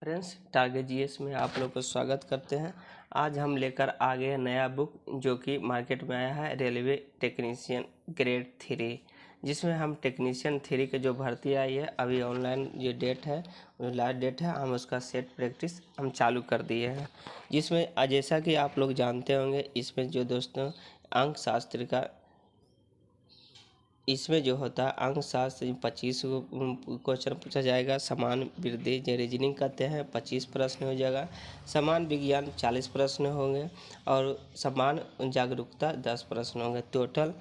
Friends, target GS में आप लोग को स्वागत करते हैं। आज हम लेकर आ गए हैं नया बुक जो कि मार्केट में आया है, रेलवे टेक्नीशियन ग्रेड 3, जिसमें हम टेक्नीशियन 3 के जो भर्ती आई है, अभी ऑनलाइन जो डेट है, लास्ट डेट है, हम उसका सेट प्रैक्टिस हम चालू कर दिए हैं। जिसमें जैसा कि आप लोग जानते होंगे, इसमें जो दोस्तों अंक शास्त्र का इसमें जो होता है अंक शास्त्र 25 क्वेश्चन पूछा जाएगा। समान वृद्धि जो रीजनिंग कहते हैं 25 प्रश्न हो जाएगा। समान विज्ञान 40 प्रश्न होंगे और समान जागरूकता 10 प्रश्न होंगे। टोटल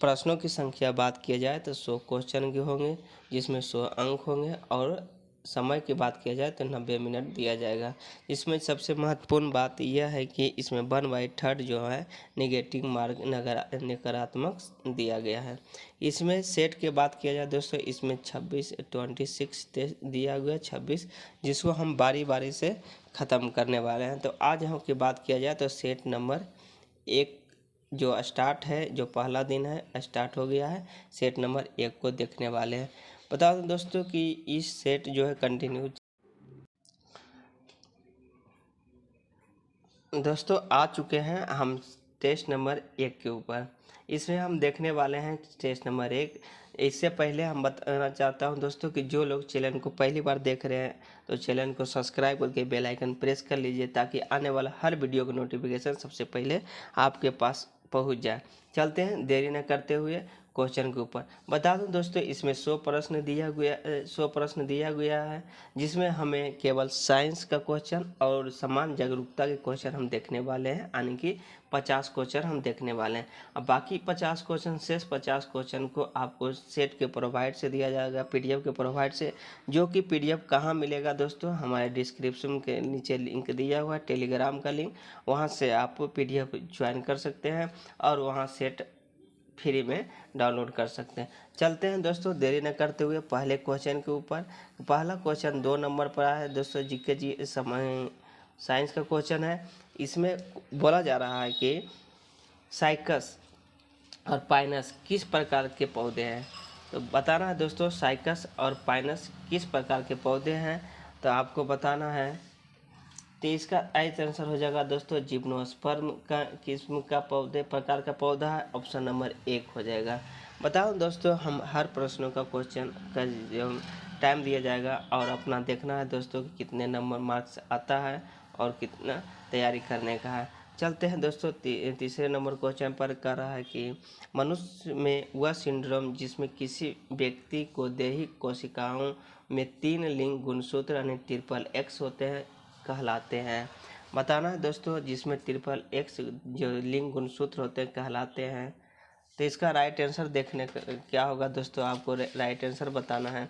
प्रश्नों की संख्या बात किया जाए तो 100 क्वेश्चन के होंगे, जिसमें 100 अंक होंगे और समय की बात किया जाए तो 90 मिनट दिया जाएगा। इसमें सबसे महत्वपूर्ण बात यह है कि इसमें 1/3 जो है नेगेटिव मार्क नकारात्मक दिया गया है। इसमें सेट की बात किया जाए दोस्तों, इसमें 26 टेस्ट दिया गया 26, जिसको हम बारी बारी से ख़त्म करने वाले हैं। तो आज हम की बात किया जाए तो सेट नंबर 1 जो स्टार्ट है, जो पहला दिन है स्टार्ट हो गया है। सेट नंबर 1 को देखने वाले हैं। बता दूं दोस्तों कि इस सेट जो है कंटिन्यू दोस्तों आ चुके हैं हम टेस्ट नंबर 1 के ऊपर। इसमें हम देखने वाले हैं टेस्ट नंबर 1। इससे पहले हम बताना चाहता हूं दोस्तों कि जो लोग चैनल को पहली बार देख रहे हैं तो चैनल को सब्सक्राइब करके बेल आइकन प्रेस कर लीजिए, ताकि आने वाला हर वीडियो का नोटिफिकेशन सबसे पहले आपके पास पहुंच जाए। चलते हैं देरी न करते हुए क्वेश्चन के ऊपर। बता दूं दोस्तों, इसमें 100 प्रश्न दिया गया है, जिसमें हमें केवल साइंस का क्वेश्चन और समान जागरूकता के क्वेश्चन हम देखने वाले हैं, यानी कि 50 क्वेश्चन हम देखने वाले हैं। अब बाकी 50 क्वेश्चन, शेष 50 क्वेश्चन को आपको सेट के प्रोवाइड से दिया जाएगा, पीडीएफ के प्रोवाइड से। जो कि पीडीएफ कहाँ मिलेगा दोस्तों, हमारे डिस्क्रिप्शन के नीचे लिंक दिया हुआ है, टेलीग्राम का लिंक, वहाँ से आप पीडीएफ ज्वाइन कर सकते हैं और वहाँ सेट फ्री में डाउनलोड कर सकते हैं। चलते हैं दोस्तों देरी न करते हुए पहले क्वेश्चन के ऊपर। पहला क्वेश्चन 2 नंबर पर आया है दोस्तों, जीके जी समय साइंस का क्वेश्चन है। इसमें बोला जा रहा है कि साइकस और पाइनस किस प्रकार के पौधे हैं। तो बताना है दोस्तों साइकस और पाइनस किस प्रकार के पौधे हैं, तो आपको बताना है। तो इसका राइट आंसर हो जाएगा दोस्तों जिम्नोस्पर्म का किस्म का प्रकार का पौधा है। ऑप्शन नंबर 1 हो जाएगा। बताओ दोस्तों, हम हर प्रश्नों का क्वेश्चन का जो टाइम दिया जाएगा और अपना देखना है दोस्तों कि कितने नंबर मार्क्स आता है और कितना तैयारी करने का है। चलते हैं दोस्तों तीसरे नंबर क्वेश्चन पर कर रहा है कि मनुष्य में वह सिंड्रोम जिसमें किसी व्यक्ति को दैहिक कोशिकाओं में 3 लिंग गुणसूत्र यानी ट्रिपल एक्स होते हैं कहलाते हैं। बताना है दोस्तों, जिसमें ट्रिपल एक्स जो लिंग गुणसूत्र होते हैं कहलाते हैं। तो इसका राइट आंसर देखने क्या होगा दोस्तों, आपको राइट आंसर बताना है।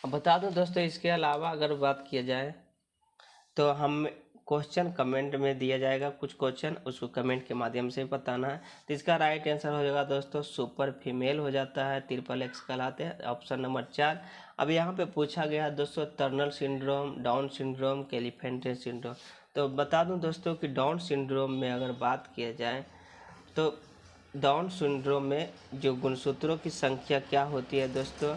अब बता दूं दोस्तों, इसके अलावा अगर बात किया जाए तो हम क्वेश्चन कमेंट में दिया जाएगा, कुछ क्वेश्चन उसको कमेंट के माध्यम से बताना है। तो इसका राइट आंसर हो जाएगा दोस्तों सुपर फीमेल हो जाता है, ट्रिपल एक्स कहलाते हैं। Option number 4। अब यहाँ पे पूछा गया दोस्तों Turner syndrome, Down syndrome, Klinefelter syndrome. तो बता दूं दोस्तों कि डाउन सिंड्रोम में अगर बात किया जाए तो डाउन सिंड्रोम में जो गुणसूत्रों की संख्या क्या होती है दोस्तों,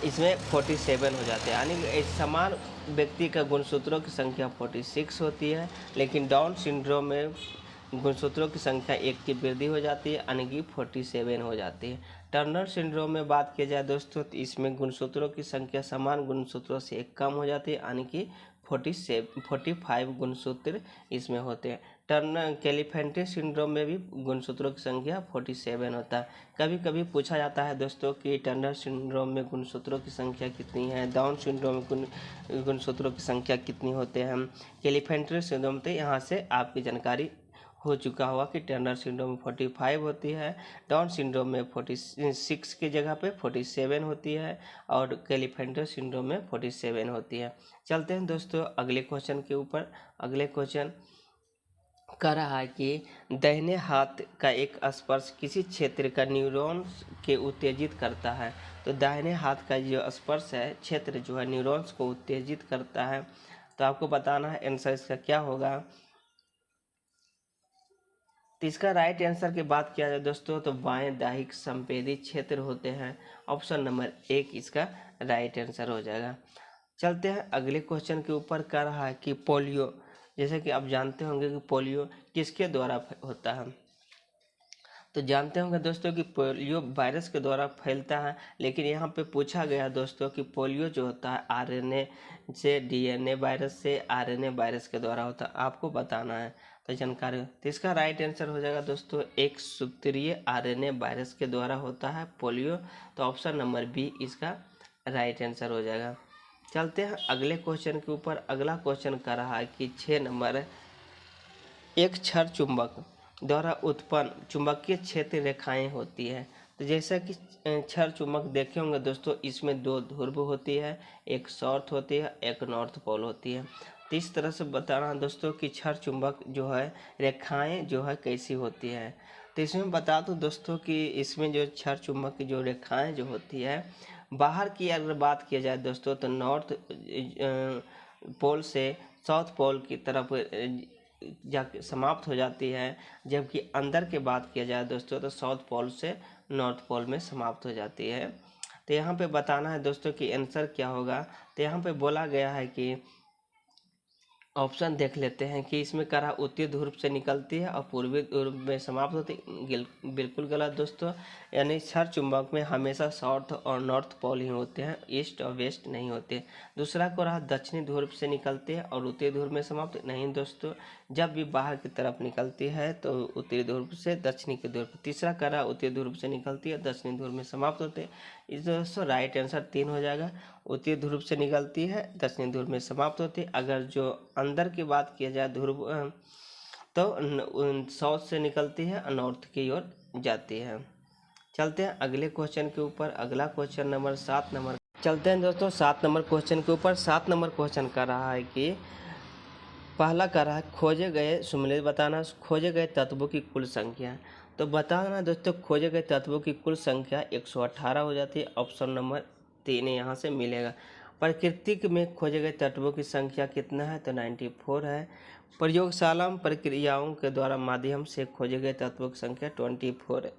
इसमें 47 हो जाते हैं, यानी समान व्यक्ति का गुणसूत्रों की संख्या 46 होती है, लेकिन डाउन सिंड्रोम में गुणसूत्रों की संख्या 1 की वृद्धि हो जाती है, यानी कि 47 हो जाती है। टर्नर सिंड्रोम में बात की जाए दोस्तों तो इसमें गुणसूत्रों की संख्या समान गुणसूत्रों से 1 कम हो जाती है, यानी कि 45 गुणसूत्र इसमें होते हैं। टर्नर कैलिफेंटे सिंड्रोम में भी गुणसूत्रों की संख्या 47 होता है। कभी कभी पूछा जाता है दोस्तों कि टर्नर सिंड्रोम में गुणसूत्रों की संख्या कितनी है, डाउन सिंड्रोम में गुणसूत्रों की संख्या कितनी होते हैं। कैलिफेंटे सिंड्रोम तो यहाँ से आपकी जानकारी हो चुका होगा कि टर्नर सिंड्रोम में 45 होती है, डाउन सिंड्रोम में 46 की जगह पे 47 होती है और कैलिफेंटे सिंड्रोम में 47 होती है। चलते हैं दोस्तों अगले क्वेश्चन के ऊपर। अगले क्वेश्चन कह रहा है कि दाहिने हाथ का एक स्पर्श किसी क्षेत्र का न्यूरॉन्स के उत्तेजित करता है। तो दाहिने हाथ का जो स्पर्श है क्षेत्र जो है न्यूरॉन्स को उत्तेजित करता है। तो आपको बताना है आंसर इसका क्या होगा। तो इसका राइट आंसर की बात किया जाए दोस्तों तो बाएं दाहिक संवेदी क्षेत्र होते हैं। ऑप्शन नंबर 1 इसका राइट आंसर हो जाएगा। चलते हैं अगले क्वेश्चन के ऊपर। कह रहा है कि पोलियो, जैसे कि आप जानते होंगे कि पोलियो किसके द्वारा होता है। तो जानते होंगे दोस्तों कि पोलियो वायरस के द्वारा फैलता है, लेकिन यहाँ पे पूछा गया दोस्तों कि पोलियो जो होता है आरएनए से, डीएनए वायरस से, आरएनए वायरस के द्वारा होता है, आपको बताना है। तो जानकारी, तो इसका राइट आंसर हो जाएगा दोस्तों एक सूत्रीय आरएनए वायरस के द्वारा होता है पोलियो। तो ऑप्शन नंबर बी इसका राइट आंसर हो जाएगा। चलते हैं अगले क्वेश्चन के ऊपर। अगला क्वेश्चन कर रहा है कि 6 नंबर, एक क्षार चुंबक द्वारा उत्पन्न चुंबकीय क्षेत्र रेखाएं होती है। तो जैसा कि क्षार चुंबक देखे होंगे दोस्तों, इसमें दो ध्रुव होती है, एक साउथ होती है, एक नॉर्थ पोल होती है। तो इस तरह से बताना दोस्तों कि क्षार चुंबक जो है रेखाएं जो है कैसी होती है। तो इसमें बता दूं दोस्तों कि इसमें जो क्षार चुंबक की जो रेखाएं जो होती है, बाहर की अगर बात किया जाए दोस्तों तो नॉर्थ पोल से साउथ पोल की तरफ जाके समाप्त हो जाती है, जबकि अंदर की बात किया जाए दोस्तों तो साउथ पोल से नॉर्थ पोल में समाप्त हो जाती है। तो यहाँ पे बताना है दोस्तों कि आंसर क्या होगा। तो यहाँ पे बोला गया है कि ऑप्शन देख लेते हैं कि इसमें करा उत्तरी ध्रुव से निकलती है और पूर्वी ध्रुव में समाप्त होती है। बिल्कुल गलत दोस्तों, यानी क्षार चुंबक में हमेशा साउथ और नॉर्थ पोल ही होते हैं, ईस्ट और वेस्ट नहीं होते। दूसरा को रहा दक्षिणी ध्रुव से निकलती है और उत्तरी ध्रुव में समाप्त नहीं दोस्तों, जब भी बाहर की तरफ निकलती है तो उत्तरी ध्रुव से दक्षिणी के ध्रुव। तीसरा का रहा उत्तरी ध्रुव से निकलती है, दक्षिणी ध्रुव में समाप्त होते हैं। इस दोस्तों राइट आंसर 3 हो जाएगा। उत्तरी ध्रुव से निकलती है, दक्षिणी ध्रुव में समाप्त होती है। अगर जो अंदर की बात किया जाए ध्रुव तो साउथ से निकलती है और नॉर्थ की ओर जाती है। चलते हैं अगले क्वेश्चन के ऊपर। अगला क्वेश्चन नंबर 7 नंबर, चलते हैं दोस्तों 7 नंबर क्वेश्चन के ऊपर। 7 नंबर क्वेश्चन कर रहा है कि पहला कर रहा है खोजे गए सुमेलित बताना खोजे गए तत्वों की कुल संख्या। तो बताना दोस्तों खोजे गए तत्वों की कुल संख्या 118 हो जाती है। ऑप्शन नंबर 3 यहाँ से मिलेगा। प्रकृति में खोजे गए तत्वों की संख्या कितना है, तो 94 है। प्रयोगशाला प्रक्रियाओं के द्वारा माध्यम से खोजे गए तत्वों की संख्या 24 है।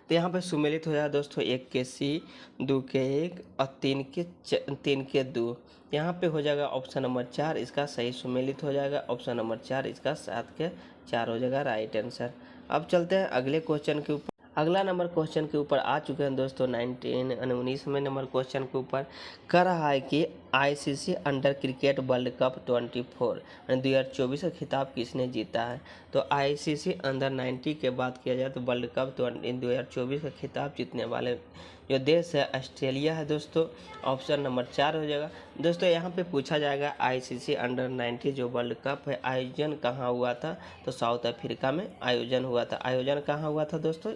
तो यहाँ पे सुमेलित हो जाएगा दोस्तों 1 के C, 2 के 1 और 3 के 2। यहाँ पे हो जाएगा ऑप्शन नंबर 4 इसका सही सुमेलित हो जाएगा। ऑप्शन नंबर 4 इसका 7 के 4 हो जाएगा राइट आंसर। अब चलते हैं अगले क्वेश्चन के ऊपर। अगला नंबर क्वेश्चन के ऊपर आ चुके हैं दोस्तों 19वें नंबर क्वेश्चन के ऊपर। कह रहा है कि ICC under cricket world cup 24 2024 का खिताब किसने जीता है। तो आईसीसी अंडर 90 के बात किया जाए तो वर्ल्ड कप 2024 का खिताब जीतने वाले जो देश है ऑस्ट्रेलिया है दोस्तों। ऑप्शन नंबर 4 हो जाएगा दोस्तों। यहाँ पे पूछा जाएगा आईसीसी अंडर 90 जो वर्ल्ड कप है आयोजन कहाँ हुआ था, तो साउथ अफ्रीका में आयोजन हुआ था। आयोजन कहाँ हुआ था दोस्तों,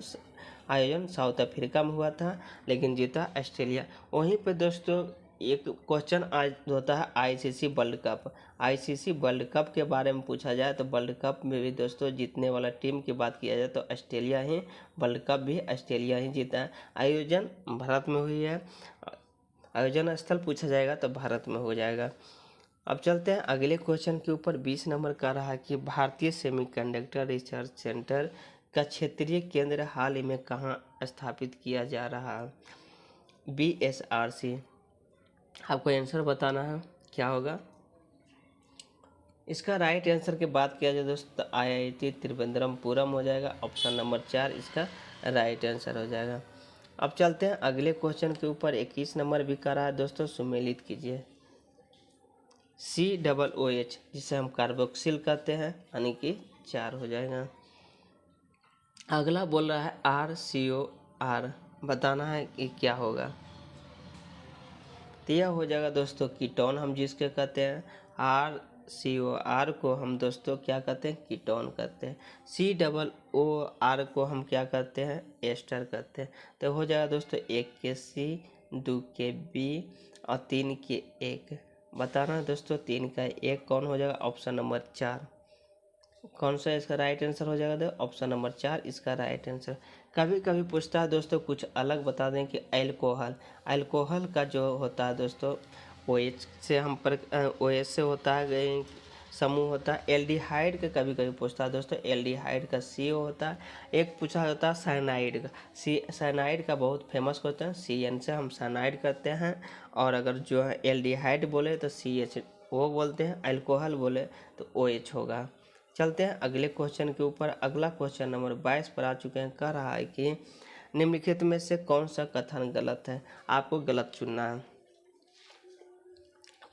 आयोजन साउथ अफ्रीका में हुआ था, लेकिन जीता ऑस्ट्रेलिया। वहीं पे दोस्तों एक क्वेश्चन आज होता है ICC world cup. ICC world cup के बारे में पूछा जाए तो वर्ल्ड कप में भी दोस्तों जीतने वाला टीम की बात किया जाए तो ऑस्ट्रेलिया ही, वर्ल्ड कप भी ऑस्ट्रेलिया ही जीता है। आयोजन भारत में हुई है, आयोजन स्थल पूछा जाएगा तो भारत में हो जाएगा। अब चलते हैं अगले क्वेश्चन के ऊपर। 20 नंबर का रहा कि भारतीय सेमीकंडक्टर रिसर्च सेंटर का क्षेत्रीय केंद्र हाल ही में कहाँ स्थापित किया जा रहा है। BSRC। आपको आंसर बताना है क्या होगा। इसका राइट आंसर की बात किया जाए दोस्तों IIT त्रिवेंद्रमपुरम हो जाएगा। ऑप्शन नंबर 4 इसका राइट आंसर हो जाएगा। अब चलते हैं अगले क्वेश्चन के ऊपर। 21 नंबर भी कर रहा है दोस्तों, सुमेलित कीजिए। COOH जिसे हम कार्बोक्सिल कहते हैं, यानी कि 4 हो जाएगा। अगला बोल रहा है RCOR, बताना है कि क्या होगा। तो यह हो जाएगा दोस्तों कीटोन, हम जिसके कहते हैं। RCOR को हम दोस्तों क्या कहते हैं, कीटोन कहते हैं। COOR को हम क्या कहते हैं, एस्टर कहते हैं। तो हो जाएगा दोस्तों 1 के C, 2 के B और 3 के 1। बताना है दोस्तों 3 का 1 कौन हो जाएगा। ऑप्शन नंबर 4 कौन सा इसका राइट आंसर हो जाएगा। ऑप्शन नंबर 4 इसका राइट आंसर। कभी कभी पूछता है दोस्तों कुछ अलग बता दें कि अल्कोहल, अल्कोहल का जो होता है दोस्तों OH से हम OH से होता है समूह होता है। एल्डिहाइड का कभी कभी पूछता है दोस्तों, एल्डिहाइड का CO होता है। एक पूछा होता है साइनाइड का, साइनाइड का बहुत फेमस क्वेश्चन है, CN से हम साइनाइड करते हैं। और अगर जो है एल्डिहाइड बोले तो CHO बोलते हैं, अल्कोहल बोले तो OH होगा। चलते हैं अगले क्वेश्चन के ऊपर। अगला क्वेश्चन नंबर 22 पर आ चुके हैं। कह रहा है कि निम्नलिखित में से कौन सा कथन गलत है, आपको गलत चुनना है।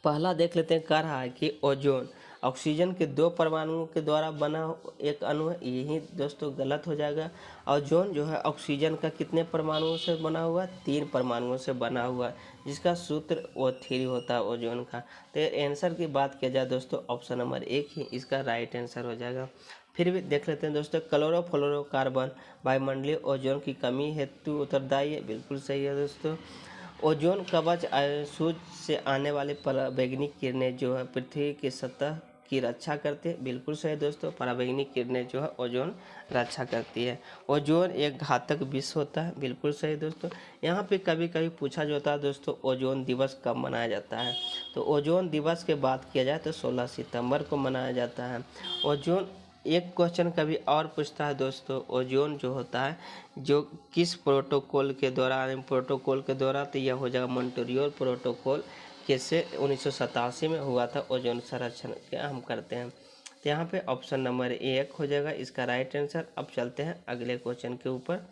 पहला देख लेते हैं। कह रहा है कि ओजोन ऑक्सीजन के 2 परमाणुओं के द्वारा बना एक अणु है, यही दोस्तों गलत हो जाएगा। ओजोन जो है ऑक्सीजन का कितने परमाणुओं से बना हुआ है, 3 परमाणुओं से बना हुआ है, जिसका सूत्र O3 होता है ओजोन का। तो आंसर की बात किया जाए दोस्तों, ऑप्शन नंबर 1 ही इसका राइट आंसर हो जाएगा। फिर भी देख लेते हैं दोस्तों। क्लोरोफ्लोरोकार्बन वायुमंडलीय ओजोन की कमी हेतु उत्तरदायी है, बिल्कुल सही है दोस्तों। ओजोन कवच सूर्य से आने वाले पराबैंगनी किरणें जो है पृथ्वी की सतह की रक्षा करते हैं, बिल्कुल सही दोस्तों। पराबैंगनी किरणें जो है ओजोन रक्षा करती है। ओजोन एक घातक विष होता है, बिल्कुल सही दोस्तों। यहाँ पे कभी कभी पूछा जाता है दोस्तों, ओजोन दिवस कब मनाया जाता है। तो ओजोन दिवस के बात किया जाए तो 16 सितंबर को मनाया जाता है। ओजोन एक क्वेश्चन कभी और पूछता है दोस्तों, ओजोन जो होता है जो किस प्रोटोकॉल के द्वारा तो यह हो जाएगा मॉन्ट्रियल प्रोटोकॉल के से 1987 में हुआ था। ओजोन संरक्षण क्या हम करते हैं, तो यहाँ पे ऑप्शन नंबर 1 हो जाएगा इसका राइट आंसर। अब चलते हैं अगले क्वेश्चन के ऊपर।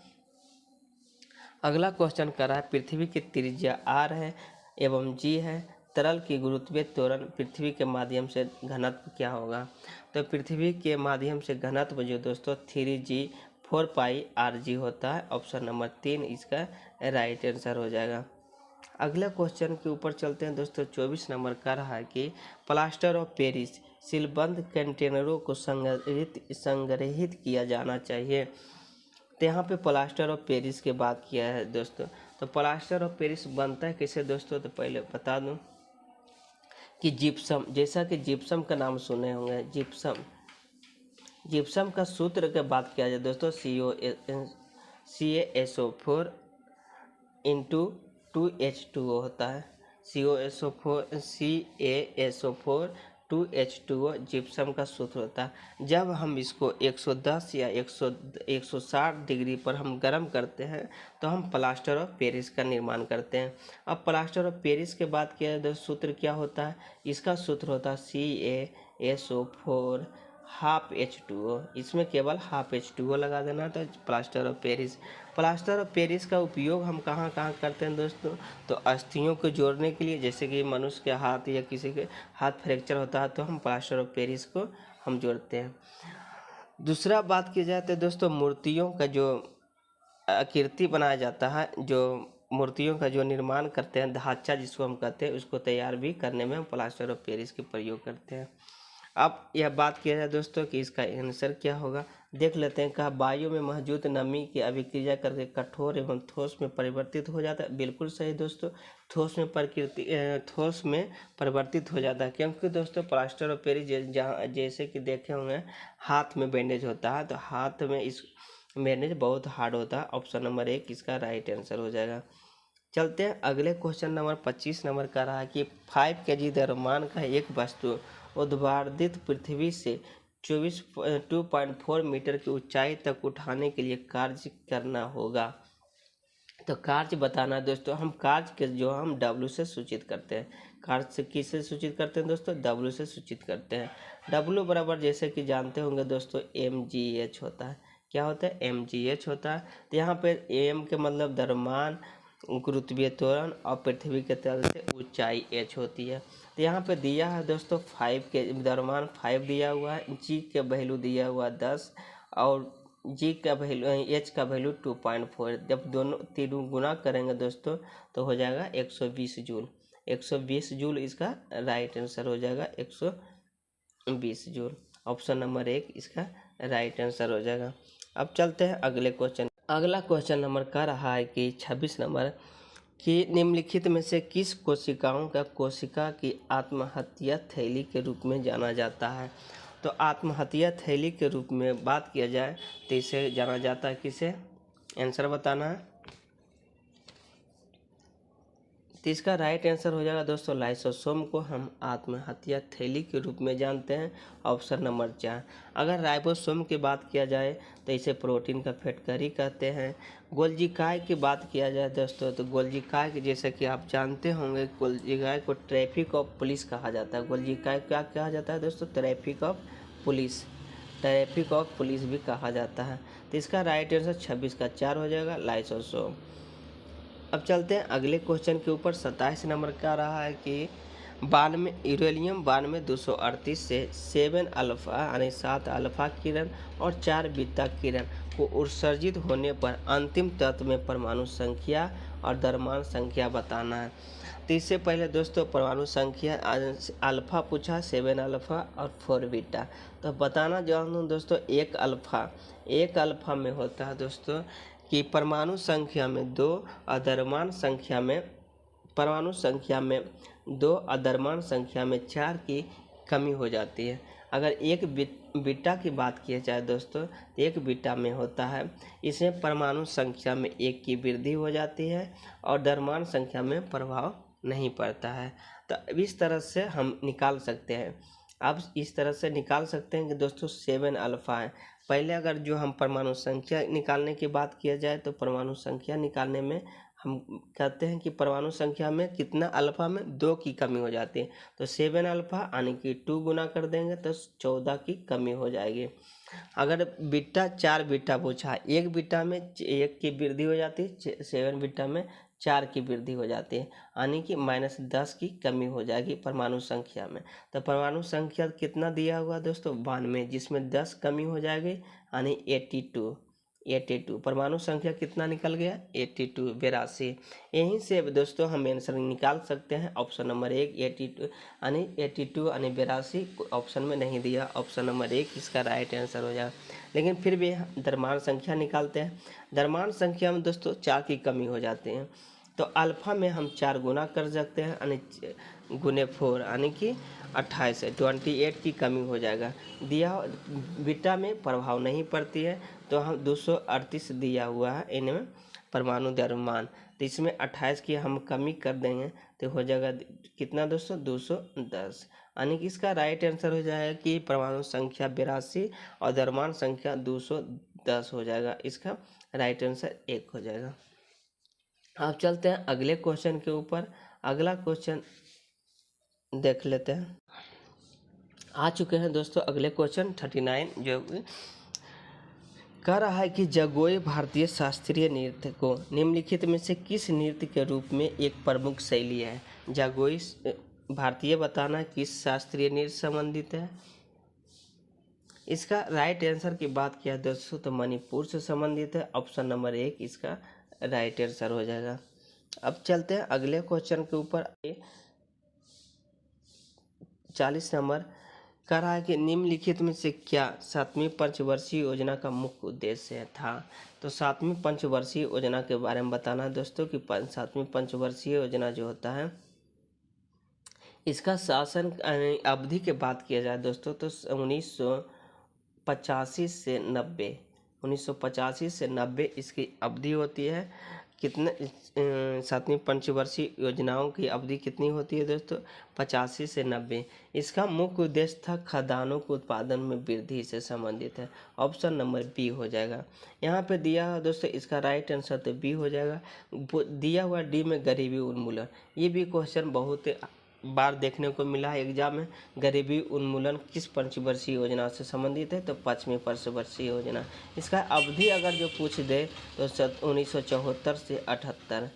अगला क्वेश्चन कर रहा है पृथ्वी की त्रिज्या R है एवं G है, तरल की गुरुत्वीय त्वरण पृथ्वी के माध्यम से घनत्व क्या होगा। तो पृथ्वी के माध्यम से घनत्व जो दोस्तों 3G 4πRG होता है। ऑप्शन नंबर 3 इसका राइट आंसर हो जाएगा। अगले क्वेश्चन के ऊपर चलते हैं दोस्तों। 24 नंबर का रहा है कि प्लास्टर ऑफ पेरिस सीलबंद कंटेनरों को संग्रहित किया जाना चाहिए। तो यहाँ पे प्लास्टर ऑफ पेरिस की बात किया है दोस्तों। तो प्लास्टर ऑफ पेरिस बनता है कैसे दोस्तों, तो पहले बता दूं कि जिप्सम, जैसा कि जिप्सम का नाम सुने होंगे, जिप्सम का सूत्र की बात किया जाए दोस्तों CaSO4 इंटू 2H2O होता है। CaSO4 2H2O जिप्सम का सूत्र होता है। जब हम इसको 110 या 160 डिग्री पर हम गर्म करते हैं तो हम प्लास्टर ऑफ पेरिस का निर्माण करते हैं। अब प्लास्टर ऑफ पेरिस के बाद क्या है सूत्र क्या होता है, इसका सूत्र होता है CaSO4 हाफ H2O। इसमें केवल हाफ H2O लगा देना था। प्लास्टर ऑफ पेरिस का उपयोग हम कहाँ कहाँ करते हैं दोस्तों, तो अस्थियों को जोड़ने के लिए, जैसे कि मनुष्य के हाथ या किसी के हाथ फ्रैक्चर होता है तो हम प्लास्टर ऑफ पेरिस को हम जोड़ते हैं। दूसरा बात की जाए तो दोस्तों मूर्तियों का जो आकृति बनाया जाता है, जो मूर्तियों का जो निर्माण करते हैं, ढांचा जिसको हम कहते हैं, उसको तैयार भी करने में हम प्लास्टर ऑफ पेरिस के प्रयोग करते हैं। अब यह बात किया जाए दोस्तों कि इसका आंसर क्या होगा, देख लेते हैं। कहा वायु में मौजूद नमी की अभिक्रिया करके कठोर एवं ठोस में परिवर्तित हो जाता है, बिल्कुल सही दोस्तों। ठोस में परिवर्तित हो जाता है, क्योंकि दोस्तों प्लास्टर ऑफ पेरिस जहाँ जैसे कि देखे होंगे हाथ में बैंडेज होता है, तो हाथ में इस बैंडेज बहुत हार्ड होता है। ऑप्शन नंबर 1 इसका राइट आंसर हो जाएगा। चलते हैं अगले क्वेश्चन नंबर 25 नंबर का रहा है कि 5 kg द्रव्यमान का एक वस्तु उद्वार्दित पृथ्वी से 2.4 मीटर की ऊंचाई तक उठाने के लिए कार्य करना होगा। तो कार्य बताना दोस्तों, हम कार्य के जो हम W से सूचित करते हैं। कार्य से किससे सूचित करते हैं दोस्तों, W से सूचित करते हैं। W बराबर जैसे कि जानते होंगे दोस्तों mgh होता है। क्या होता है, mgh होता है। तो यहाँ पे m के मतलब द्रव्यमान, गुरुत्वीय त्वरण और पृथ्वी के तल से ऊंचाई h होती है। तो यहाँ पे दिया है दोस्तों 5 के द्रव्यमान 5 दिया हुआ है, g के वैल्यू दिया हुआ 10 और g का वैल्यू h का वैल्यू 2.4। जब दोनों तीनों गुना करेंगे दोस्तों तो हो जाएगा 120 जूल। 120 जूल इसका राइट आंसर हो जाएगा, 120 जूल। ऑप्शन नंबर 1 इसका राइट आंसर हो जाएगा। अब चलते हैं अगले क्वेश्चन। अगला क्वेश्चन नंबर का रहा है कि 26 नंबर कि निम्नलिखित में से किस कोशिकाओं का कोशिका की आत्महत्या थैली के रूप में जाना जाता है। तो आत्महत्या थैली के रूप में बात किया जाए तो इसे जाना जाता है किसे, आंसर बताना है। तो इसका राइट आंसर हो जाएगा दोस्तों लाइसोसोम को हम आत्महत्या थैली के रूप में जानते हैं, ऑप्शन नंबर 4। अगर राइबोसोम की बात किया जाए तो इसे प्रोटीन का फैक्टरी कहते हैं। गोल्जी काय की बात किया जाए दोस्तों तो गोल्जी काय की जैसे कि आप जानते होंगे गोल्जी काय को ट्रैफिक ऑफ पुलिस कहा जाता है। गोल्जी काय क्या कहा जाता है दोस्तों? Traffic of police, traffic of police भी कहा जाता है। तो इसका राइट आंसर 26 का 4 हो जाएगा लाइसोसोम। अब चलते हैं अगले क्वेश्चन के ऊपर। 27 नंबर का रहा है कि यूरेनियम 92-238 से 7 अल्फा यानी 7 अल्फा किरण और 4 बीटा किरण को उत्सर्जित होने पर अंतिम तत्व में परमाणु संख्या और द्रव्यमान संख्या बताना है। तो इससे पहले दोस्तों परमाणु संख्या अल्फा पूछा, 7 अल्फा और 4 बीटा। तो बताना जानता हूँ दोस्तों, एक अल्फा में होता है दोस्तों कि परमाणु संख्या में 2 और द्रव्यमान संख्या में परमाणु संख्या में 2 और द्रव्यमान संख्या में 4 की कमी हो जाती है। अगर एक बीटा की बात की जाए दोस्तों, एक बीटा में होता है इसमें परमाणु संख्या में 1 की वृद्धि हो जाती है और द्रव्यमान संख्या में प्रभाव नहीं पड़ता है। तो इस तरह से हम निकाल सकते हैं। अब इस तरह से निकाल सकते हैं कि दोस्तों 7 अल्फा है। पहले अगर जो हम परमाणु संख्या निकालने की बात किया जाए तो परमाणु संख्या निकालने में हम कहते हैं कि परमाणु संख्या में कितना अल्फा में 2 की कमी हो जाती है। तो 7 अल्फा यानी कि 2 गुना कर देंगे तो 14 की कमी हो जाएगी। अगर बीटा 4 बीटा पूछा, एक बीटा में 1 की वृद्धि हो जाती है, 7 बीटा में 4 की वृद्धि हो जाती है यानी कि -10 की कमी हो जाएगी परमाणु संख्या में। तो परमाणु संख्या कितना दिया हुआ दोस्तों? 92, जिसमें 10 कमी हो जाएगी यानी 82। परमाणु संख्या कितना निकल गया? 82, 82। यहीं से दोस्तों हम आंसर निकाल सकते हैं। ऑप्शन नंबर 1 82 यानी 82 ऑप्शन में नहीं दिया, ऑप्शन नंबर 1 इसका राइट आंसर हो जाएगा। लेकिन फिर भी द्रव्यमान संख्या निकालते हैं। द्रव्यमान संख्या में दोस्तों 4 की कमी हो जाती है तो अल्फा में हम 4 गुना कर सकते हैं यानी गुने 4 यानी कि 28 है, 28 की कमी हो जाएगा। दिया बीटा में प्रभाव नहीं पड़ती है तो हम 238 दिया हुआ है इनमें परमाणु द्रव्यमान, तो इसमें 28 की हम कमी कर देंगे तो हो जाएगा कितना दोस्तों? 210 यानी कि इसका राइट आंसर हो जाएगा कि परमाणु संख्या 82 और द्रव्यमान संख्या 210 हो जाएगा। इसका राइट आंसर 1 हो जाएगा। अब चलते हैं अगले क्वेश्चन के ऊपर। अगला क्वेश्चन देख लेते हैं। आ चुके हैं दोस्तों अगले क्वेश्चन 39 जो कह रहा है कि जगोई भारतीय शास्त्रीय नृत्य को निम्नलिखित में से किस नृत्य के रूप में एक प्रमुख शैली है? जगोई भारतीय बताना किस शास्त्रीय नृत्य संबंधित है? इसका राइट आंसर की बात किया दोस्तों तो मणिपुर से संबंधित है, ऑप्शन नंबर 1 इसका राइट आंसर हो जाएगा। अब चलते हैं अगले क्वेश्चन के ऊपर। 40 नंबर कह रहा है कि निम्नलिखित में से क्या 7वीं पंचवर्षीय योजना का मुख्य उद्देश्य था? तो 7वीं पंचवर्षीय योजना के बारे में बताना है दोस्तों कि 7वीं पंचवर्षीय योजना जो होता है इसका शासन अवधि के बात किया जाए दोस्तों तो 1985 से 90 इसकी अवधि होती है। कितने 7वीं पंचवर्षीय योजनाओं की अवधि कितनी होती है दोस्तों? 85 से 90। इसका मुख्य उद्देश्य था खदानों के उत्पादन में वृद्धि से संबंधित है, ऑप्शन नंबर बी हो जाएगा। यहाँ पे दिया है दोस्तों इसका राइट आंसर तो बी हो जाएगा। दिया हुआ डी में गरीबी उन्मूलन, ये भी क्वेश्चन बहुत बार देखने को मिला है एग्जाम में। गरीबी उन्मूलन किस पंचवर्षीय योजना से संबंधित है? तो 5वीं पंचवर्षीय योजना। इसका अवधि अगर जो पूछ दे तो 1974 से 78,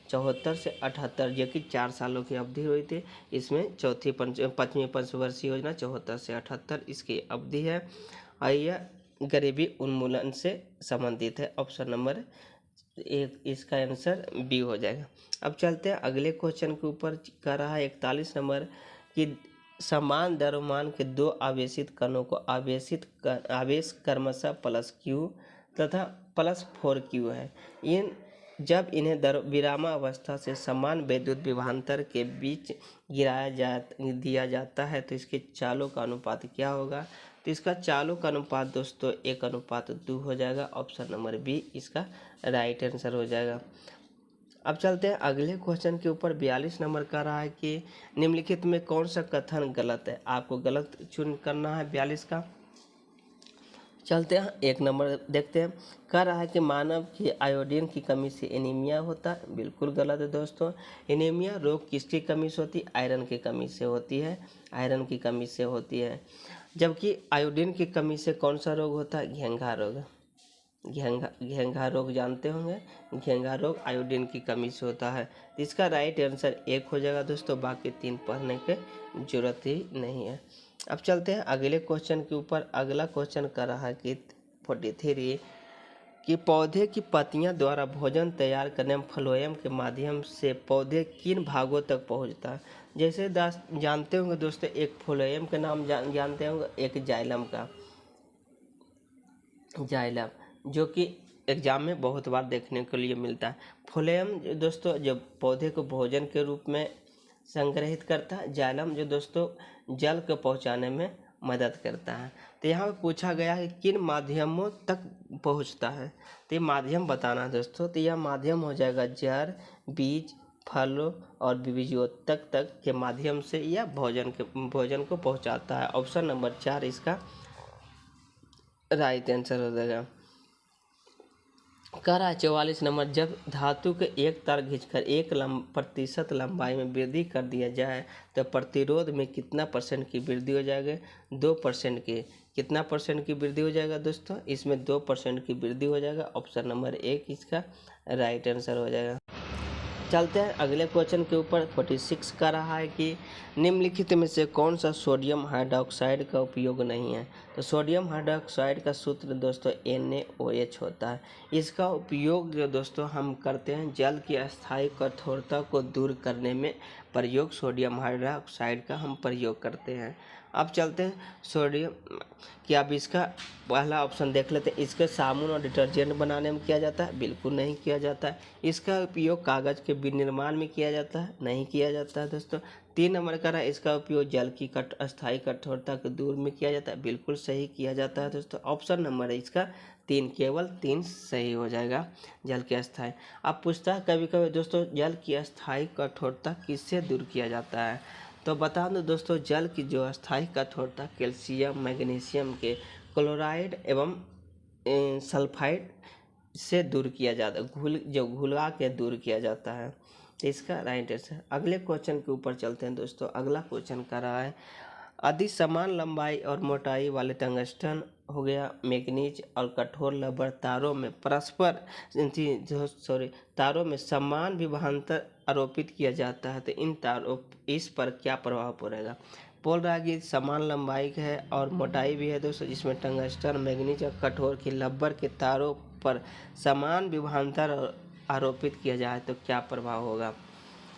74 से 78 जो कि 4 सालों की अवधि हुई थी। इसमें 5वीं पंचवर्षीय योजना 74 से 78 इसकी अवधि है और यह गरीबी उन्मूलन से संबंधित है, ऑप्शन नंबर 1 इसका आंसर बी हो जाएगा। अब चलते हैं अगले क्वेश्चन के ऊपर। कह रहा है 41 नंबर कि समान द्रव्यमान के 2 आवेशित कणों को आवेश क्रमशः +q तथा +4q है। जब इन्हें विरामावस्था से समान विद्युत विभवांतर के बीच दिया जाता है तो इसके चालों का अनुपात क्या होगा? तो इसका चालों का अनुपात दोस्तों 1:2 हो जाएगा, ऑप्शन नंबर बी इसका राइट आंसर हो जाएगा। अब चलते हैं अगले क्वेश्चन के ऊपर। 42 नंबर का रहा है कि निम्नलिखित में कौन सा कथन गलत है। आपको गलत चुन करना है 42 का। चलते हैं 1 नंबर देखते हैं। कह रहा है कि मानव की आयोडीन की कमी से एनीमिया होता है। बिल्कुल गलत है दोस्तों। एनीमिया रोग किसकी कमी से होती है? आयरन की कमी से होती है। आयरन की कमी से होती है। जबकि आयोडीन की कमी से कौन सा रोग होता है? घेंघा रोग। घेंघा रोग जानते होंगे। घेंघा रोग आयोडीन की कमी से होता है। इसका राइट आंसर 1 हो जाएगा दोस्तों। बाकी 3 पढ़ने की जरूरत ही नहीं है। अब चलते हैं अगले क्वेश्चन के ऊपर। अगला क्वेश्चन कर रहा है कि 43 कि पौधे की पत्तियां द्वारा भोजन तैयार करने में फ्लोएम के माध्यम से पौधे किन भागों तक पहुंचता है। जैसे जानते होंगे दोस्तों, एक फ्लोएम का नाम जानते होंगे, एक जाइलम का। जाइलम जो कि एग्जाम में बहुत बार देखने के लिए मिलता है। फ्लोएम दोस्तों जब पौधे को भोजन के रूप में संग्रहित करता है। जाइलम जो दोस्तों जल को पहुंचाने में मदद करता है। तो यहाँ पे पूछा गया है किन माध्यमों तक पहुंचता है। तो ये माध्यम बताना है दोस्तों। तो यह माध्यम हो जाएगा जड़, बीज, फलों और बीजोत्तक तक के माध्यम से यह भोजन को पहुंचाता है। ऑप्शन नंबर 4 इसका राइट आंसर हो जाएगा। कह रहा है 44 नंबर, जब धातु के एक तार खींचकर 1% लंबाई में वृद्धि कर दिया जाए तो प्रतिरोध में कितना % की वृद्धि हो जाएगी? 2% की। कितना % की वृद्धि हो जाएगा दोस्तों? इसमें 2% की वृद्धि हो जाएगा। ऑप्शन नंबर 1 इसका राइट आंसर हो जाएगा। चलते हैं अगले क्वेश्चन के ऊपर। 46 का रहा है कि निम्नलिखित में से कौन सा सोडियम हाइड्रोक्साइड का उपयोग नहीं है। तो सोडियम हाइड्रोक्साइड का सूत्र दोस्तों NaOH होता है। इसका उपयोग जो दोस्तों हम करते हैं जल की अस्थायी कठोरता को दूर करने में प्रयोग सोडियम हाइड्रोक्साइड का हम प्रयोग करते हैं। अब चलते हैं सोडियम कि अब इसका पहला ऑप्शन देख लेते हैं। इसके साबुन और डिटर्जेंट बनाने में किया जाता है? बिल्कुल नहीं किया जाता है। इसका उपयोग कागज़ के विनिर्माण में किया जाता है? नहीं किया जाता है दोस्तों। 3 नंबर का रहा है इसका उपयोग जल की अस्थायी कठोरता के दूर में किया जाता है? बिल्कुल सही किया जाता है दोस्तों। ऑप्शन नंबर है इसका 3, केवल 3 सही हो जाएगा। जल की अस्थायी। अब पूछता है कभी कभी दोस्तों जल की अस्थायी कठोरता किससे दूर किया जाता है। तो बता दो दोस्तों जल की जो अस्थायी कठोरता कैल्शियम, मैग्नीशियम के क्लोराइड एवं सल्फाइड से दूर किया जाता है। घुला के दूर किया जाता है। तो इसका राइट आंसर। अगले क्वेश्चन के ऊपर चलते हैं दोस्तों। अगला क्वेश्चन कर रहा है अधिक समान लंबाई और मोटाई वाले टंगस्टन हो गया, मैग्नीज और कठोर रबर तारों में तारों में समान विभवांतर आरोपित किया जाता है। तो इस पर क्या प्रभाव पड़ेगा। बोल रहा है कि समान लंबाई है और मोटाई भी है दोस्तों, जिसमें टंगस्टन, मैग्नीज और कठोर की रबर के तारों पर समान विभवांतर आरोपित किया जाए तो क्या प्रभाव होगा,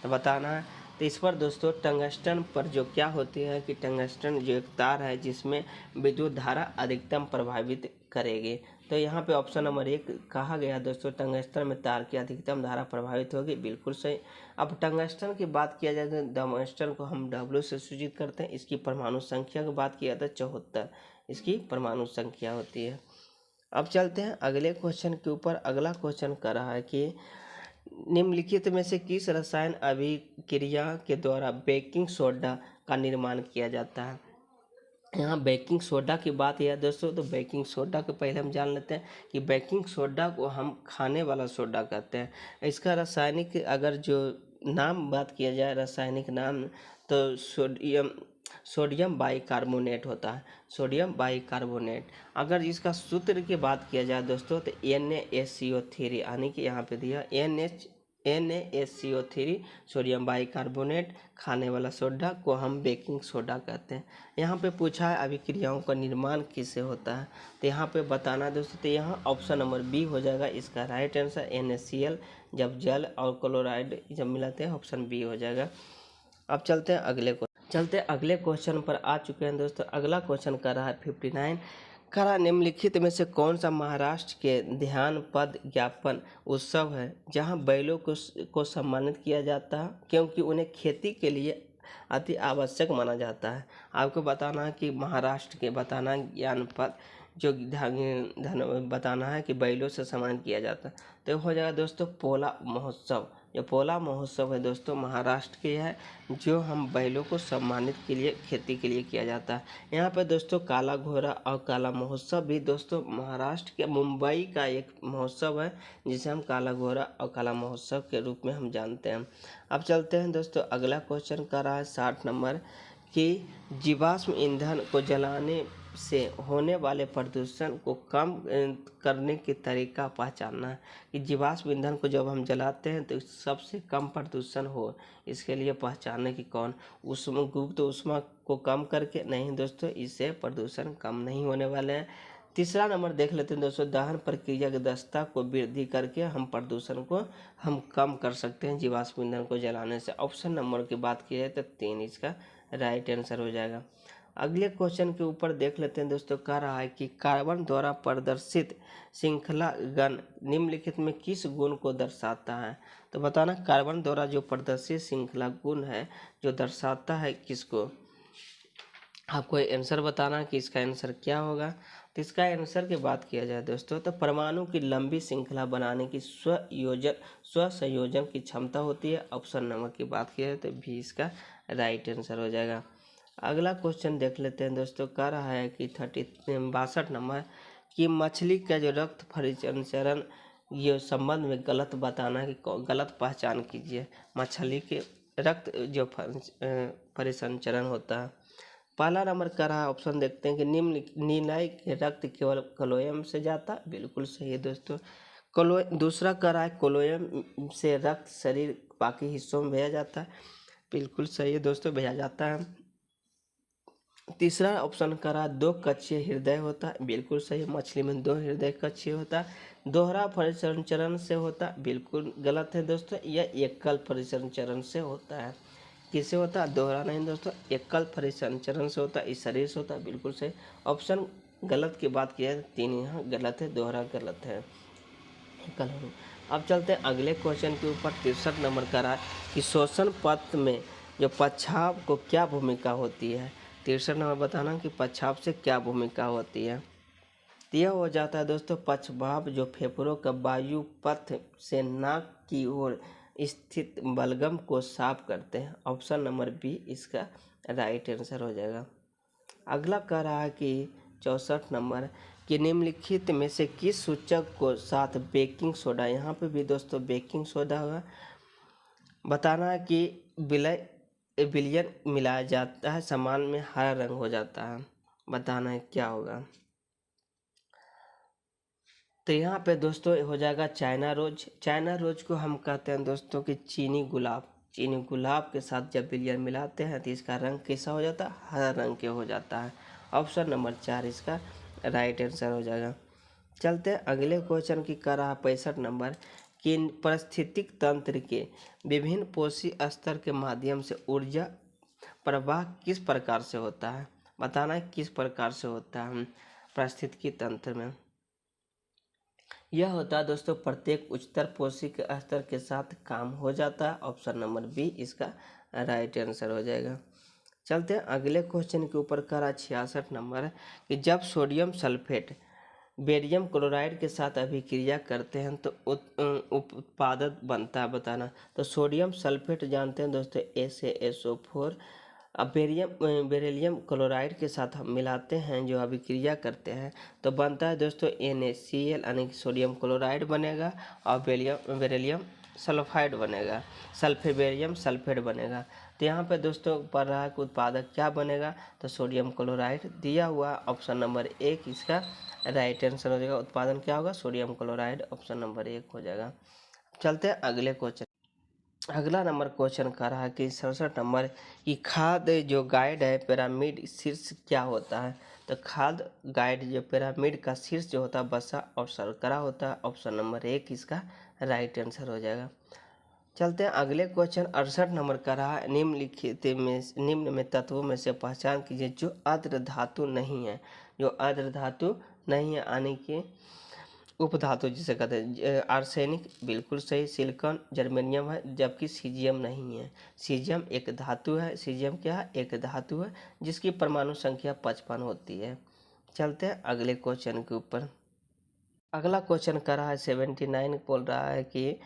तो बताना है। तो इस पर दोस्तों टंगस्टन पर जो क्या होती है कि टंगस्टन जो एक तार है जिसमें विद्युत धारा अधिकतम प्रभावित करेगी। तो यहाँ पे ऑप्शन नंबर 1 कहा गया दोस्तों टंगस्टन में तार की अधिकतम धारा प्रभावित होगी। बिल्कुल सही। अब टंगस्टन की बात किया जाए तो टंगस्टन को हम W से सूचित करते हैं। इसकी परमाणु संख्या की बात किया जाए 74 इसकी परमाणु संख्या होती है। अब चलते हैं अगले क्वेश्चन के ऊपर। अगला क्वेश्चन कर रहा है कि निम्नलिखित में से किस रसायन अभिक्रिया के द्वारा बेकिंग सोडा का निर्माण किया जाता है। यहाँ बेकिंग सोडा की बात है दोस्तों। तो बेकिंग सोडा को पहले हम जान लेते हैं कि बेकिंग सोडा को हम खाने वाला सोडा कहते हैं। इसका रासायनिक अगर जो नाम बात किया जाए रासायनिक नाम तो सोडियम बाइकार्बोनेट होता है। Sodium bicarbonate. अगर इसका सूत्र की बात किया जाए दोस्तों तो NaSCO3 यानी कि यहाँ पे दिया NaSCO3 सोडियम बाइकार्बोनेट खाने वाला सोडा को हम बेकिंग सोडा कहते हैं। यहाँ पे पूछा है अभिक्रियाओं का निर्माण किससे होता है। तो यहाँ पे बताना दोस्तों। तो यहाँ ऑप्शन नंबर B हो जाएगा इसका राइट आंसर। NaCl जब जल और क्लोराइड जब मिलाते हैं ऑप्शन B हो जाएगा। अब चलते हैं अगले क्वेश्चन पर आ चुके हैं दोस्तों। अगला क्वेश्चन कर रहा है 59 करा निम्नलिखित में से कौन सा महाराष्ट्र के ध्यान पद ज्ञापन उत्सव है जहां बैलों को सम्मानित किया जाता है क्योंकि उन्हें खेती के लिए अति आवश्यक माना जाता है। आपको बताना है कि महाराष्ट्र के बताना ज्ञान पद जो धन बताना है कि बैलों से सम्मानित किया जाता है। तो हो जाएगा दोस्तों पोला महोत्सव। जो पोला महोत्सव है दोस्तों महाराष्ट्र के है, जो हम बैलों को सम्मानित के लिए खेती के लिए किया जाता है। यहाँ पे दोस्तों काला घोड़ा और काला महोत्सव भी दोस्तों महाराष्ट्र के मुंबई का एक महोत्सव है, जिसे हम काला घोड़ा और काला महोत्सव के रूप में हम जानते हैं। अब चलते हैं दोस्तों, अगला क्वेश्चन कर रहा है 60 नंबर कि जीवाश्म ईंधन को जलाने से होने वाले प्रदूषण को कम करने के तरीका पहचानना है। कि जीवाश्म ईंधन को जब हम जलाते हैं तो सबसे कम प्रदूषण हो, इसके लिए पहचानने की कौन उष्मा गुप्त ऊष्मा को कम करके नहीं दोस्तों, इससे प्रदूषण कम नहीं होने वाले हैं। तीसरा नंबर देख लेते हैं दोस्तों, दहन प्रक्रिया की दक्षता को वृद्धि करके हम प्रदूषण को हम कम कर सकते हैं जीवाश्म ईंधन को जलाने से। ऑप्शन नंबर की बात की जाए तो 3 इसका राइट आंसर हो जाएगा। अगले क्वेश्चन के ऊपर देख लेते हैं दोस्तों, कह रहा है कि कार्बन द्वारा प्रदर्शित श्रृंखला गण निम्नलिखित में किस गुण को दर्शाता है। तो बताना कार्बन द्वारा जो प्रदर्शित श्रृंखला गुण है जो दर्शाता है किसको, आपको आंसर बताना कि इसका आंसर क्या होगा। तो इसका आंसर की बात किया जाए दोस्तों, तो परमाणु की लंबी श्रृंखला बनाने की स्व संयोजन की क्षमता होती है। ऑप्शन नंबर की बात की जाए तो भी इसका राइट आंसर हो जाएगा। अगला क्वेश्चन देख लेते हैं दोस्तों, कह रहा है कि 62 नंबर कि मछली का जो रक्त परिसंचरण ये संबंध में गलत बताना है कि गलत पहचान कीजिए। मछली के रक्त जो परिसंचरण होता है, पहला नंबर का रहा ऑप्शन देखते हैं कि निम्न नीलाई के रक्त केवल कोलोयम से जाता, बिल्कुल सही है दोस्तों। दूसरा का रहा है कोलोयम से रक्त शरीर बाकी हिस्सों में भेजा जाता है, बिल्कुल सही है दोस्तों, भेजा जाता है। तीसरा ऑप्शन का रहा 2 कक्षीय हृदय होता है, बिल्कुल सही, मछली में 2 हृदय कक्षीय होता है। दोहरा परिसंचरण से होता, बिल्कुल गलत है दोस्तों, यह एकल परिसंचरण से होता है। किससे होता है, दोहरा नहीं दोस्तों, एकल परिसंचरण से होता है, इस शरीर से होता है, बिल्कुल सही। ऑप्शन गलत की बात की जाए 3 यहाँ गलत है, दोहरा गलत है, एकल है। अब चलते हैं अगले क्वेश्चन के ऊपर। 63 नंबर का रहा कि शोषण पत्र में जो पच्छाव को क्या भूमिका होती है। 63 नंबर बताना कि पच्छाव से क्या भूमिका होती है। तो यह हो जाता है दोस्तों पक्षभाव, जो फेफड़ों का वायु पथ से नाक की ओर स्थित बलगम को साफ करते हैं। ऑप्शन नंबर बी इसका राइट आंसर हो जाएगा। अगला कह रहा है कि 64 नंबर कि निम्नलिखित में से किस सूचक को साथ बेकिंग सोडा, यहाँ पे भी दोस्तों बेकिंग सोडा होगा, बताना है कि विलयन मिलाया जाता है, सामान में हरा रंग हो जाता है, बताना है क्या होगा। तो यहाँ पे दोस्तों हो जाएगा चाइना रोज। चाइना रोज को हम कहते हैं दोस्तों कि चीनी गुलाब के साथ जब विलयन मिलाते हैं तो इसका रंग कैसा हो जाता है, हरा रंग के हो जाता है। ऑप्शन नंबर 4 इसका राइट आंसर हो जाएगा। चलते हैं अगले क्वेश्चन की कर रहा 65 नंबर कि पारिस्थितिक तंत्र के विभिन्न पोषी स्तर के माध्यम से ऊर्जा प्रवाह किस प्रकार से होता है, बताना है किस प्रकार से होता है पारिस्थितिकी तंत्र में। यह होता है दोस्तों प्रत्येक उच्चतर पोषक स्तर के साथ काम हो जाता है। ऑप्शन नंबर बी इसका राइट आंसर हो जाएगा। चलते हैं अगले क्वेश्चन के ऊपर करा 66 नंबर कि जब सोडियम सल्फेट बेरियम क्लोराइड के साथ अभिक्रिया करते हैं तो उत्पाद बनता है, बताना। तो सोडियम सल्फेट जानते हैं दोस्तों SaSO4, अब बेरिलियम क्लोराइड के साथ हम मिलाते हैं जो अभिक्रिया करते हैं तो बनता है दोस्तों NaCl यानी कि सोडियम क्लोराइड बनेगा और बेरिलियम सल्फाइड बनेगा, बेरियम सल्फेट बनेगा। तो यहाँ पे दोस्तों पढ़ रहा है कि उत्पादक क्या बनेगा, तो सोडियम क्लोराइड दिया हुआ ऑप्शन नंबर 1 इसका राइट आंसर हो जाएगा। उत्पादन क्या होगा, सोडियम क्लोराइड, ऑप्शन नंबर 1 हो जाएगा। चलते हैं अगले क्वेश्चन। अगला नंबर क्वेश्चन कर रहा है कि 67 नंबर की खाद्य जो गाइड है पिरामिड शीर्ष क्या होता है। तो खाद्य गाइड जो पिरामिड का शीर्ष जो होता है वसा और शर्करा होता है। ऑप्शन नंबर 1 इसका राइट आंसर हो जाएगा। चलते हैं अगले क्वेश्चन 68 नंबर का रहा है निम्न में तत्वों में से पहचान कीजिए जो आर्द्र धातु नहीं है, जो आर्द्र धातु नहीं है यानी कि उपधातु जिसे कहते हैं। आर्सेनिक बिल्कुल सही, सिलिकॉन जर्मेनियम है, जबकि सीजियम नहीं है। सीजियम एक धातु है, सीजियम क्या है, एक धातु है जिसकी परमाणु संख्या 55 होती है। चलते हैं अगले क्वेश्चन के ऊपर। अगला क्वेश्चन कर रहा है 79 बोल रहा है कि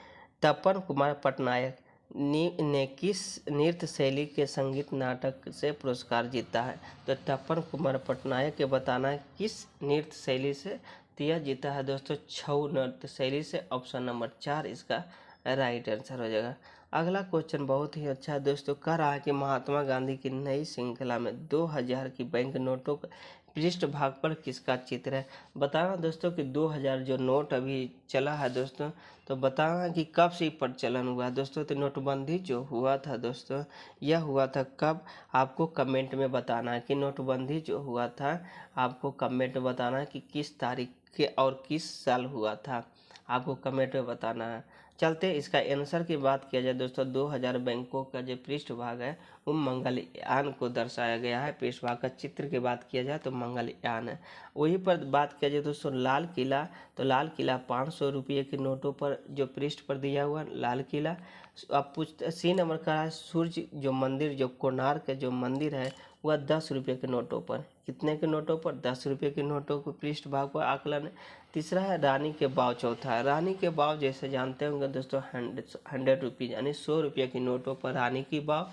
तपन कुमार पटनायक ने किस नृत्य शैली के संगीत नाटक से पुरस्कार जीता है? तो तपन कुमार पटनायक के बताना है किस नृत्य शैली से यह जीता है दोस्तों, छऊ नृत्य शैली से। ऑप्शन नंबर 4 इसका राइट आंसर हो जाएगा। अगला क्वेश्चन बहुत ही अच्छा है दोस्तों, कह रहा है कि महात्मा गांधी की नई श्रृंखला में 2000 की बैंक नोटों का पृष्ठ भाग पर किसका चित्र है? बताना दोस्तों कि 2000 जो नोट अभी चला है दोस्तों, तो बताना कि कब से प्रचलन हुआ है दोस्तों। तो नोटबंदी जो हुआ था दोस्तों, यह हुआ था कब? आपको कमेंट में बताना है कि नोटबंदी जो हुआ था, आपको कमेंट में बताना है कि किस तारीख के और किस साल हुआ था, आपको कमेंट में बताना है। चलते इसका आंसर की बात किया जाए दोस्तों, 2000 बैंकों का जो पृष्ठभाग है वो मंगलयान को दर्शाया गया है। पृष्ठभाग का चित्र की बात किया जाए तो मंगलयान है। वहीं पर बात किया जाए दोस्तों लाल किला, तो लाल किला 500 रुपये के नोटों पर जो पृष्ठ पर दिया हुआ लाल किला। अब पूछते सी नंबर का है सूर्य जो मंदिर, जो कोणार्क जो मंदिर है वह 10 रुपये के नोटों पर, कितने के नोटों पर? 10 रुपये के नोटों को पृष्ठभाग पर आकलन है। तीसरा है रानी के बाव। चौथा है रानी के बाव, जैसे जानते होंगे दोस्तों 100 रुपीज़ यानी 100 रुपये की नोटों पर रानी की बाव,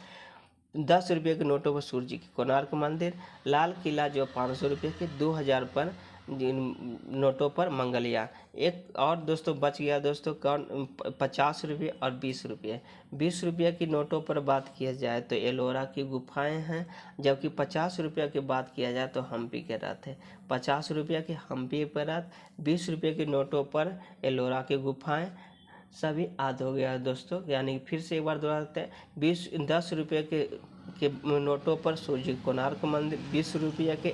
10 रुपये के नोटों पर सूर्य की कोणार्क मंदिर, लाल किला जो 500 रुपये के, 2000 पर नोटों पर मंगलयान। एक और दोस्तों बच गया दोस्तों, कौन? 50 रुपये और 20 रुपये। 20 रुपये की नोटों पर बात किया जाए तो एलोरा की गुफाएं हैं, जबकि 50 रुपये की बात किया जाए तो हम्पी के रथ है। 50 रुपये की हम्पी पर रथ, 20 रुपये की नोटों पर एलोरा की गुफाएं, सभी आद हो गया दोस्तों। यानी फिर से एक बार दोहराते हैं, 10 रुपये के नोटों पर सूर्य कोणार्क मंदिर, 20 रुपये के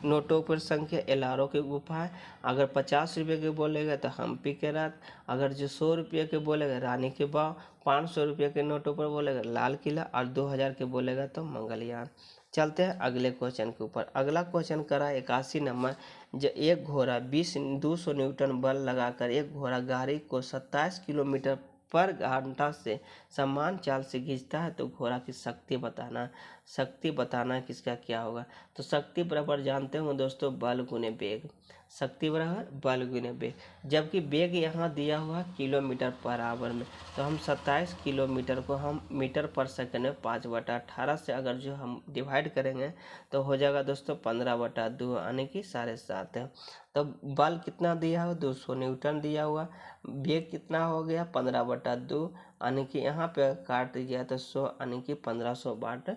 नोटों पर संख्या एलारो की गुफा है। अगर 50 रुपये के बोलेगा तो हम्पी के रात, अगर जो 100 रुपये के बोलेगा रानी के बाव, 500 रुपये के नोटों पर बोलेगा लाल किला और 2000 के बोलेगा तो मंगलयान। चलते हैं अगले क्वेश्चन के ऊपर। अगला क्वेश्चन करा 81 नंबर, जो एक घोड़ा 200 न्यूटन बल लगाकर एक घोड़ा गाड़ी को 27 किलोमीटर पर घंटा से समान चाल से खींचता है तो घोड़ा की शक्ति बताना। शक्ति बताना किसका क्या होगा? तो शक्ति बराबर जानते हो दोस्तों बल गुने वेग, शक्ति बराबर बल गुने वेग, जबकि वेग यहाँ दिया हुआ किलोमीटर पर आवर में। तो हम 27 किलोमीटर को हम मीटर पर सेकंड में 5/18 से अगर जो हम डिवाइड करेंगे तो हो जाएगा दोस्तों 15/2 यानी कि 7.5 है। तो बल कितना दिया हुआ? 200 न्यूटन दिया हुआ। वेग कितना हो गया? 15/2 यानी कि यहाँ पे काट दिया तो 100 यानी कि 1500 वाट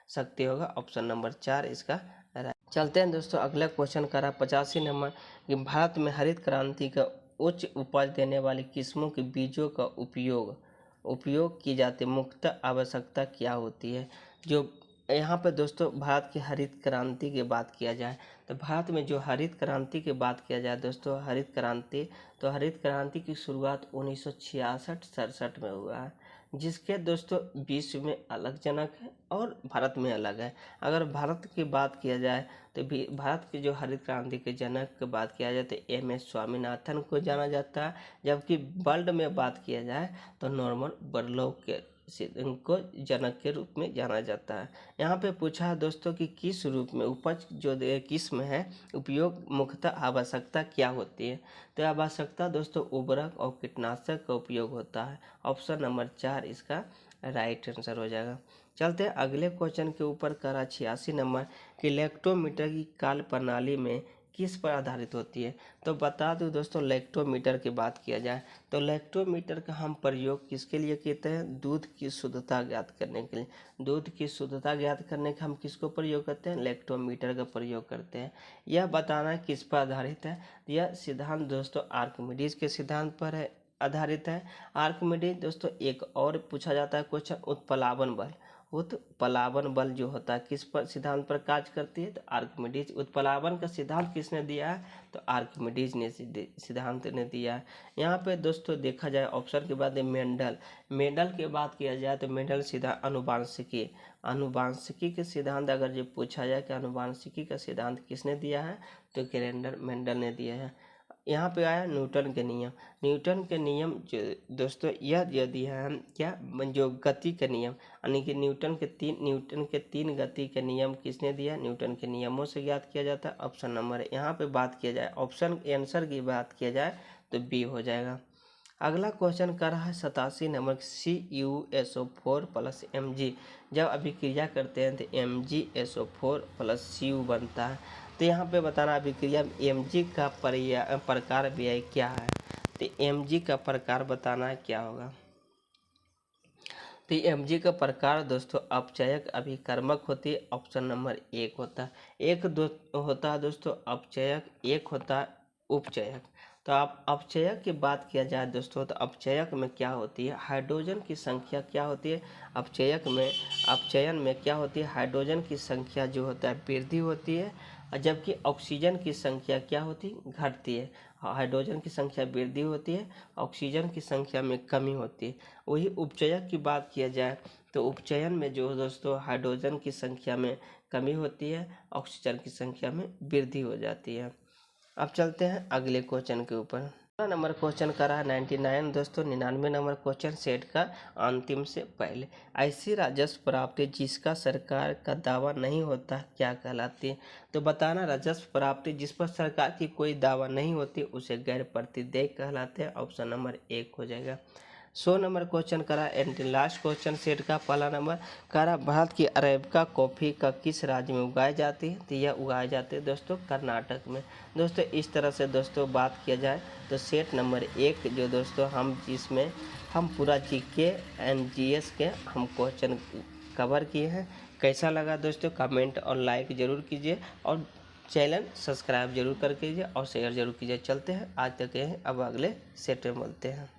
शक्ति होगा। ऑप्शन नंबर 4 इसका राइट। चलते हैं दोस्तों अगला क्वेश्चन करा 85 नंबर, कि भारत में हरित क्रांति का उच्च उपज देने वाली किस्मों के बीजों का उपयोग की जाती मुख्य आवश्यकता क्या होती है? जो यहाँ पे दोस्तों भारत की हरित क्रांति की बात किया जाए तो भारत में जो हरित क्रांति की बात किया जाए दोस्तों, हरित क्रांति की शुरुआत 1966-67 में हुआ है, जिसके दोस्तों विश्व में अलग जनक है और भारत में अलग है। अगर भारत की बात किया जाए तो भी भारत की जो हरित क्रांति के जनक की बात किया जाए तो MS स्वामीनाथन को जाना जाता है, जबकि वर्ल्ड में बात किया जाए तो नॉर्मन बोरलॉग के इनको जनक के रूप में जाना जाता है। यहाँ पे पूछा है दोस्तों कि किस रूप में उपज जो किस्म है उपयोग मुख्यतः आवश्यकता क्या होती है? तो आवश्यकता दोस्तों उर्वरक और कीटनाशक का उपयोग होता है। ऑप्शन नंबर 4 इसका राइट आंसर हो जाएगा। चलते हैं अगले क्वेश्चन के ऊपर करा 86 नंबर, कि लेक्टोमीटर की काल प्रणाली में किस पर आधारित होती है? तो बता दूं दोस्तों लेक्टोमीटर की बात किया जाए तो लेक्टोमीटर का हम प्रयोग किसके लिए करते हैं? दूध की शुद्धता ज्ञात करने के लिए। दूध की शुद्धता ज्ञात करने का हम किसको प्रयोग करते हैं? लेक्टोमीटर का प्रयोग करते हैं। यह बताना किस पर आधारित है? यह सिद्धांत दोस्तों आर्किमिडीज के सिद्धांत पर है आधारित है। आर्किमिडीज दोस्तों एक और पूछा जाता है क्वेश्चन, उत्प्लावन बल। उत्प्लावन बल जो होता है किस पर सिद्धांत पर कार्य करती है? तो आर्किमिडीज। उत्प्लावन का सिद्धांत किसने दिया है? तो आर्किमिडीज ने सिद्धांत ने दिया है। यहाँ पे दोस्तों देखा जाए ऑप्शन के बाद मेंडल की बात किया जाए तो मेंडल सीधा अनुवांशिकी के सिद्धांत अगर जो पूछा जाए कि अनुवांशिकी का सिद्धांत किसने दिया है तो ग्रेंडर मेंडल ने दिया है। यहाँ पे आया न्यूटन के नियम जो दोस्तों यह जो दिया है क्या, जो गति के नियम यानी कि न्यूटन के तीन गति के नियम किसने दिया? न्यूटन के नियमों से ज्ञात किया जाता है। ऑप्शन नंबर यहाँ पे बात किया जाए ऑप्शन आंसर की बात किया जाए तो बी हो जाएगा। अगला क्वेश्चन कर रहा है 87 नंबर CuSO4 प्लस Mg। जब अभिक्रिया करते हैं तो MgSO4 प्लस Cu बनता है। तो यहाँ पे बताना अभिक्रिया Mg का प्रकार व्यय क्या है। तो Mg का प्रकार बताना है क्या होगा। तो Mg का प्रकार दोस्तों अपचयक अभिकर्मक होती है, ऑप्शन नंबर 1 होता है। एक दो होता है दोस्तों अपचयक, एक होता है उपचयक। तो आप अपचयक की बात किया जाए दोस्तों तो अपचयक में क्या होती है, हाइड्रोजन की संख्या क्या होती है। अपचयन में क्या होती है, हाइड्रोजन की संख्या जो होता है वृद्धि होती है, और जबकि ऑक्सीजन की संख्या क्या होती है, घटती है। हाइड्रोजन की संख्या वृद्धि होती है, ऑक्सीजन की संख्या में कमी होती है। वही उपचयक की बात किया जाए तो उपचयन में जो दोस्तों हाइड्रोजन की संख्या में कमी होती है, ऑक्सीजन की संख्या में वृद्धि हो जाती है। अब चलते हैं अगले क्वेश्चन के ऊपर। 15 नंबर क्वेश्चन का रहा 99 दोस्तों, 99 नंबर क्वेश्चन सेट का अंतिम से पहले। ऐसी राजस्व प्राप्ति जिसका सरकार का दावा नहीं होता क्या कहलाती है। तो बताना राजस्व प्राप्ति जिस पर सरकार की कोई दावा नहीं होती उसे गैर प्रतिदेय कहलाते हैं, ऑप्शन नंबर 1 हो जाएगा। 100 नंबर क्वेश्चन करा एंड लास्ट क्वेश्चन सेट का पहला नंबर करा भारत की अरेबिका कॉफ़ी का किस राज्य में उगाई जाती है। तो यह उगाए जाते हैं दोस्तों कर्नाटक में। दोस्तों इस तरह से दोस्तों बात किया जाए तो सेट नंबर 1 जो दोस्तों हम जिसमें हम पूरा जीके एंड जीएस के हम क्वेश्चन कवर किए हैं। कैसा लगा दोस्तों कमेंट और लाइक ज़रूर कीजिए और चैनल सब्सक्राइब जरूर कर कीजिए और शेयर जरूर कीजिए। चलते हैं आज तक ये, अब अगले सेट में मिलते हैं।